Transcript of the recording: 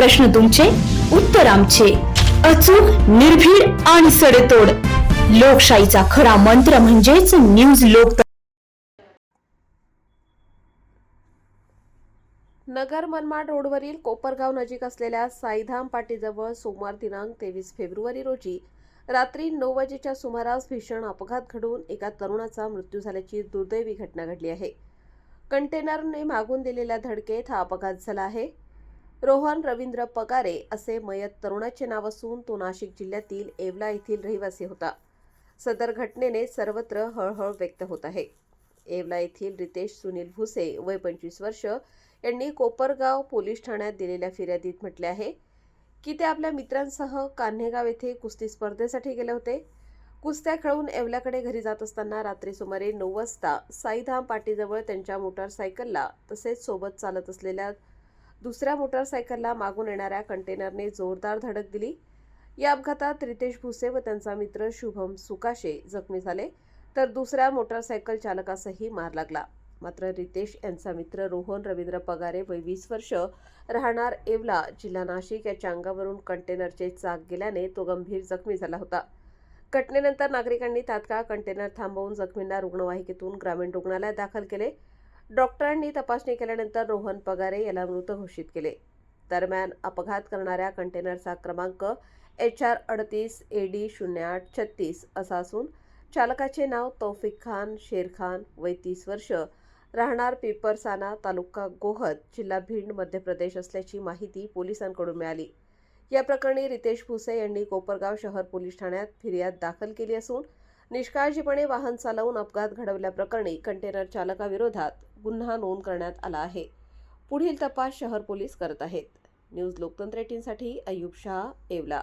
प्रश्न तुमचे, उत्तर आमचे. अचूक, निर्भीड आणि सडेतोड. लोकशाहीचा खरा मंत्र म्हणजेच न्यूज लोक. नगर मनमाड रोडवरील कोपरगाव नजीक असलेल्या साईधाम पाटीजवळ सोमवार दिनांक 23 फेब्रुवारी रोजी रात्री 9 वाजेच्या सुमारास भीषण अपघात घडून एका तरुणाचा मृत्यू झाल्याची दुर्दैवी घटना घडली आहे. कंटेनरने मागून दिलेल्या धडकेत हा अपघात झाला आहे. रोहन रवींद्र पगारे असे मयत तरुणाचे नाव असून तो नाशिक जिल्ह्यातील येवला येथील रहिवासी होता. सदर घटनेने सर्वत्र हळहळ व्यक्त होत आहे. येवला येथील रितेश सुनील भुसे वय 25 वर्ष यांनी कोपरगाव पोलीस ठाण्यात दिलेल्या फिर्यादीत म्हटले आहे की ते आपल्या मित्रांसह कान्हेगाव येथे कुस्ती स्पर्धेसाठी गेले होते. कुस्त्या खेळून येवल्याकडे घरी जात असताना रात्री सुमारे 9 वाजता साईधाम पाटीजवळ त्यांच्या मोटारसायकलला तसेच सोबत चालत असलेल्या दुसऱ्या मोटारसायकलला मागून येणाऱ्या कंटेनरने जोरदार धडक दिली. या अपघातात रितेश भुसे व त्यांचा मित्र शुभम सुकाशे जखमी झाले तर दुसऱ्या मोटारसायकल चालकासही मार लागला. मात्र रितेश यांचा मित्र रोहन रवींद्र पगारे वय 20 वर्ष राहणार येवला जिल्हा नाशिक याच्या अंगावरून कंटेनरचे चाक गेल्याने तो गंभीर जखमी झाला होता. घटनेनंतर नागरिकांनी तात्काळ कंटेनर थांबवून जखमींना रुग्णवाहिकेतून ग्रामीण रुग्णालयात दाखल केले. डॉक्टरांनी तपासणी केल्यानंतर रोहन पगारे याला मृत घोषित केले. दरम्यान अपघात करणाऱ्या कंटेनरचा क्रमांक HR 38 AD 0836 असा असून चालकाचे नाव तौफिक खान शेरखान वय 30 वर्ष राहणार पिपरसाना तालुका गोहद जिल्हा भिंड मध्य प्रदेश असल्याची माहिती पोलिसांकडून मिळाली. या प्रकरणी रितेश भुसे यांनी कोपरगाव शहर पोलीस ठाण्यात फिर्याद दाखल केली असून निष्काळजीपणे वाहन चालवून अपघात घडवल्याप्रकरणी कंटेनर चालकाविरोधात गुन्हा नोंद करण्यात आला आहे. पुढील तपास शहर पोलीस करत आहेत. न्यूज लोकतंत्र 18 साठी अय्यूब शाह, येवला.